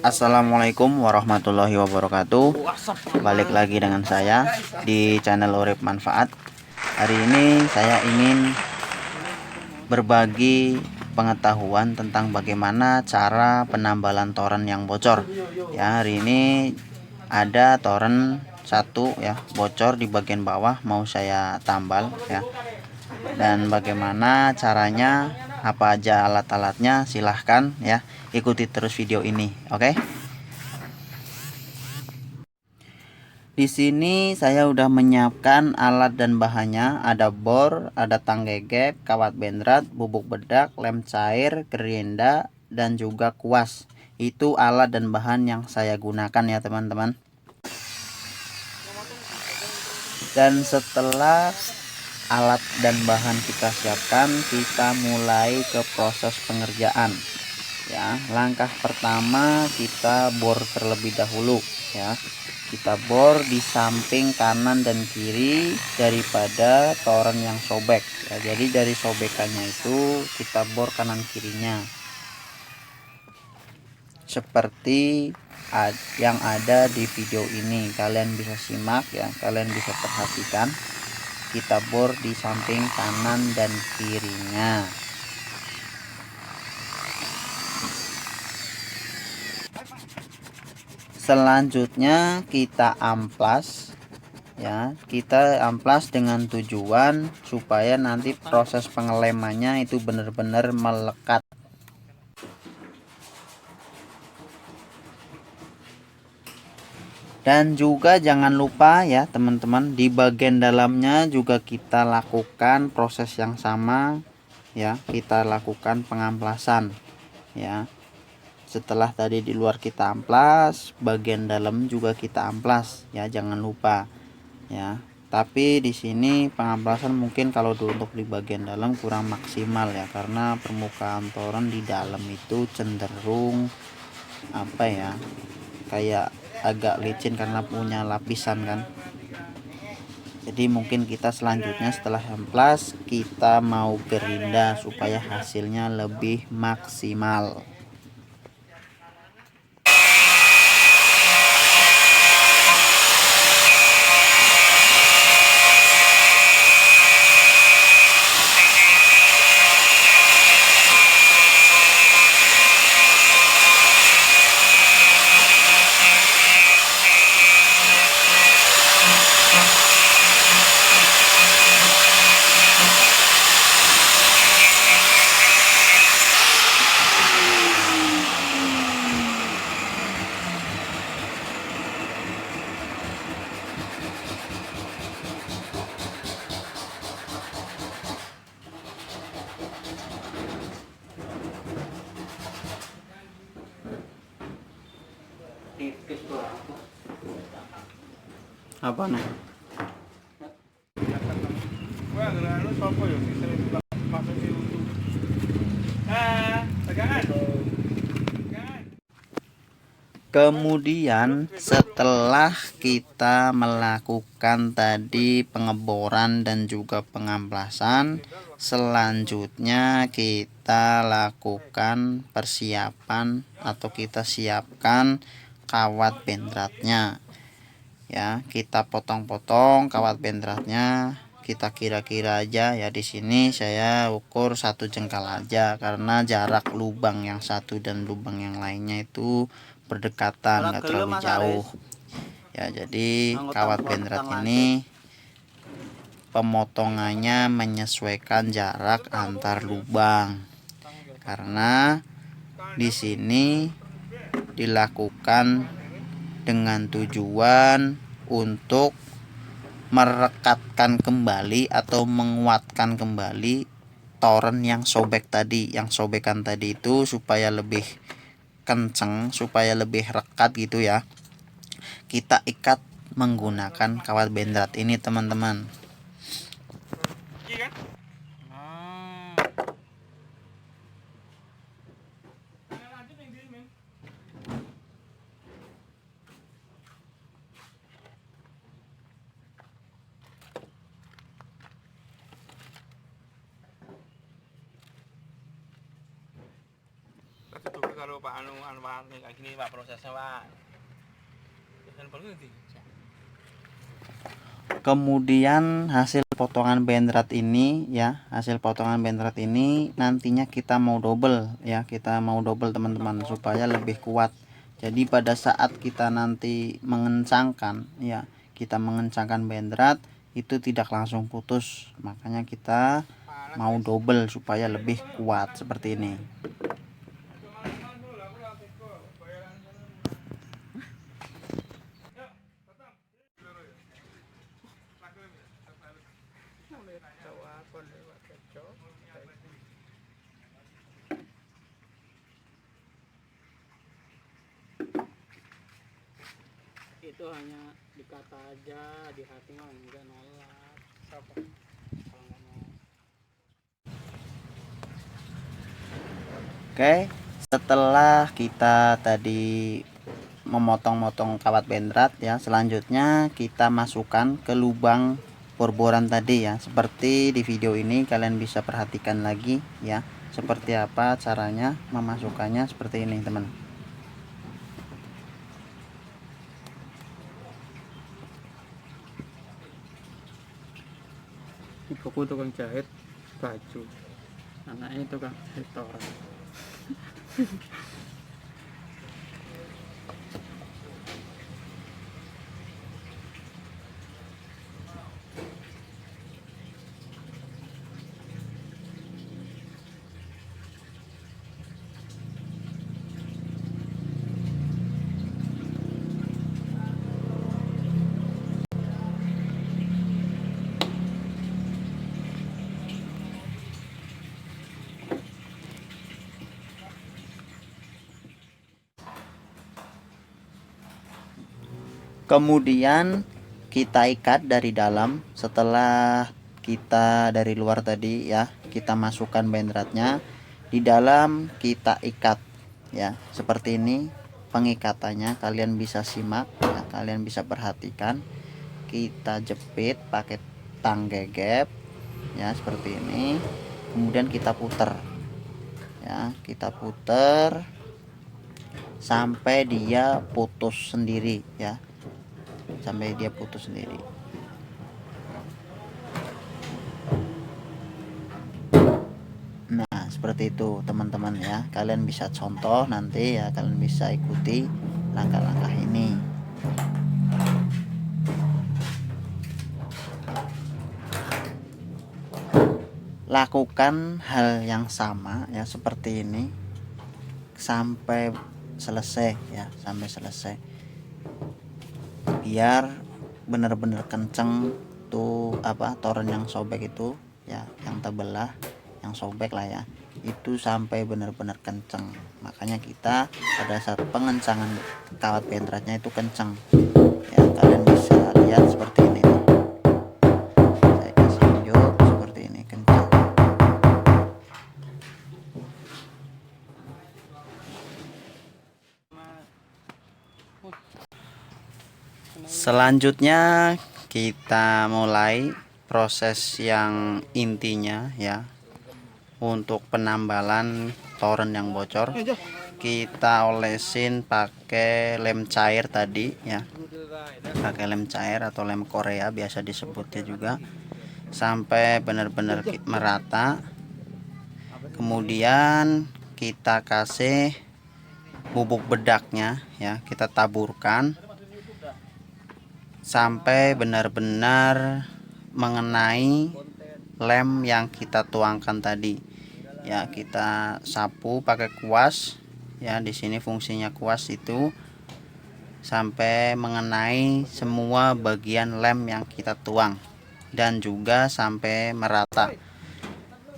Assalamualaikum warahmatullahi wabarakatuh. Balik lagi dengan saya di channel Urip Manfaat. Hari ini saya ingin berbagi pengetahuan tentang bagaimana cara penambalan toren yang bocor. Ya, hari ini ada toren satu ya bocor di bagian bawah, mau saya tambal ya. Dan bagaimana caranya, apa aja alat-alatnya, silahkan ya ikuti terus video ini. Oke. Di sini saya udah menyiapkan alat dan bahannya. Ada bor, ada tang gegek, kawat bendrat, bubuk bedak, lem cair, gerinda, dan juga kuas. Itu alat dan bahan yang saya gunakan ya teman-teman. Dan setelah alat dan bahan kita siapkan, kita mulai ke proses pengerjaan ya. Langkah pertama kita bor terlebih dahulu ya. Kita bor di samping kanan dan kiri daripada toren yang sobek ya. Jadi dari sobekannya itu kita bor kanan kirinya seperti yang ada di video ini. Kalian bisa simak ya, kalian bisa perhatikan. Kita bor di samping kanan dan kirinya. Selanjutnya kita amplas ya. Kita amplas dengan tujuan supaya nanti proses pengelemannya itu benar-benar melekat. Dan juga jangan lupa ya teman-teman, di bagian dalamnya juga kita lakukan proses yang sama ya. Kita lakukan pengamplasan ya. Setelah tadi di luar kita amplas, bagian dalam juga kita amplas ya, jangan lupa ya. Tapi di sini pengamplasan mungkin kalau untuk di bagian dalam kurang maksimal ya, karena permukaan toren di dalam itu cenderung apa ya, kayak agak licin karena punya lapisan kan. Jadi mungkin kita selanjutnya setelah amplas kita mau gerinda supaya hasilnya lebih maksimal. Apa nih? Kemudian setelah kita melakukan tadi pengeboran dan juga pengamplasan, selanjutnya kita lakukan persiapan atau kita siapkan kawat bendratnya ya. Kita potong-potong kawat bendratnya, kita kira-kira aja ya. Di sini saya ukur 1 jengkal aja karena jarak lubang yang satu dan lubang yang lainnya itu berdekatan, nggak terlalu jauh ya. Jadi kawat bendrat ini pemotongannya menyesuaikan jarak antar lubang, karena di sini dilakukan dengan tujuan untuk merekatkan kembali atau menguatkan kembali toren yang sobek tadi, yang sobekan tadi itu supaya lebih kenceng, supaya lebih rekat gitu ya. Kita ikat menggunakan kawat bendrat ini teman-teman. kalau Pak Pak kayak gini Pak prosesnya Pak. Kemudian hasil potongan bendrat ini ya, hasil potongan bendrat ini nantinya kita mau double ya, kita mau double teman-teman supaya lebih kuat. Jadi pada saat kita nanti mengencangkan ya, kita mengencangkan bendrat itu tidak langsung putus, makanya kita mau double supaya lebih kuat seperti ini. Itu hanya dikata aja, di hati mah enggak nolak. Siapa? Kalau nggak mau. Oke, setelah kita tadi memotong-motong kawat bendrat ya, selanjutnya kita masukkan ke lubang borboran tadi ya, seperti di video ini. Kalian bisa perhatikan lagi ya, seperti apa caranya memasukkannya, seperti ini teman. Ibuku tukang jahit baju, anaknya tukang setoran. Kemudian kita ikat dari dalam. Setelah kita dari luar tadi ya, kita masukkan bendratnya di dalam, kita ikat ya, seperti ini pengikatannya. Kalian bisa simak ya, kalian bisa perhatikan. Kita jepit pakai tang gegep ya, seperti ini. Kemudian kita putar ya, kita putar sampai dia putus sendiri ya, sampai dia putus sendiri. Nah seperti itu teman-teman ya, kalian bisa contoh nanti ya, kalian bisa ikuti langkah-langkah ini. Lakukan hal yang sama ya, seperti ini sampai selesai ya, sampai selesai, biar benar-benar kenceng tuh apa, toren yang sobek itu ya, yang terbelah, yang sobek lah ya, itu sampai benar-benar kenceng. Makanya kita pada saat pengencangan kawat bendratnya itu kenceng ya, kalian bisa lihat seperti ini nih. Saya kasih tunjuk seperti ini, kenceng. Selanjutnya kita mulai proses yang intinya ya, untuk penambalan toren yang bocor. Kita olesin pakai lem cair tadi ya, pakai lem cair atau lem Korea biasa disebutnya juga, sampai benar-benar merata. Kemudian kita kasih bubuk bedaknya ya, kita taburkan sampai benar-benar mengenai lem yang kita tuangkan tadi ya. Kita sapu pakai kuas ya, di sini fungsinya kuas itu sampai mengenai semua bagian lem yang kita tuang dan juga sampai merata.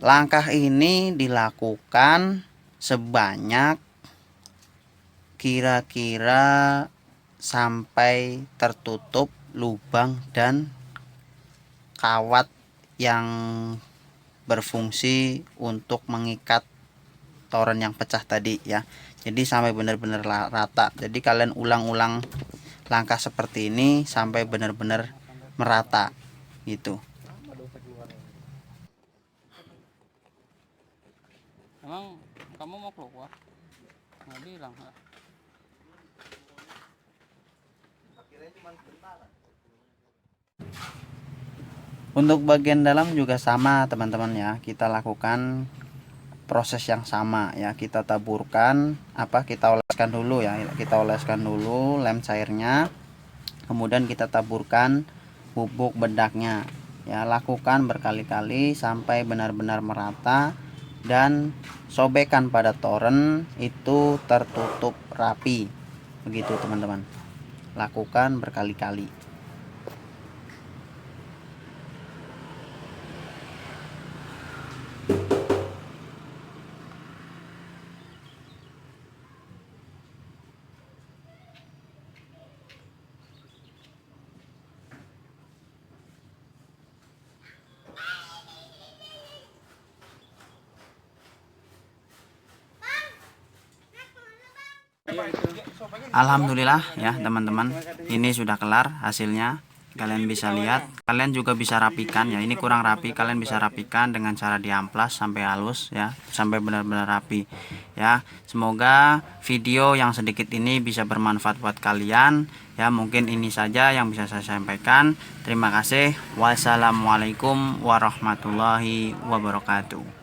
Langkah ini dilakukan sebanyak kira-kira sampai tertutup lubang dan kawat yang berfungsi untuk mengikat toren yang pecah tadi ya. Jadi sampai benar-benar rata. Jadi kalian ulang-ulang langkah seperti ini sampai benar-benar merata gitu. Emang kamu mau keluar? hilang. Untuk bagian dalam juga sama teman-teman ya, kita lakukan proses yang sama ya. Kita taburkan kita oleskan dulu ya, kita oleskan dulu lem cairnya, kemudian kita taburkan bubuk bedaknya ya. Lakukan berkali-kali sampai benar-benar merata dan sobekan pada toren itu tertutup rapi, begitu teman-teman. Lakukan berkali-kali. Alhamdulillah ya teman-teman, ini sudah kelar hasilnya. Kalian bisa lihat, kalian juga bisa rapikan ya. Ini kurang rapi, kalian bisa rapikan dengan cara diamplas sampai halus ya, sampai benar-benar rapi ya. Semoga video yang sedikit ini bisa bermanfaat buat kalian ya. Mungkin ini saja yang bisa saya sampaikan. Terima kasih. Wassalamualaikum warahmatullahi wabarakatuh.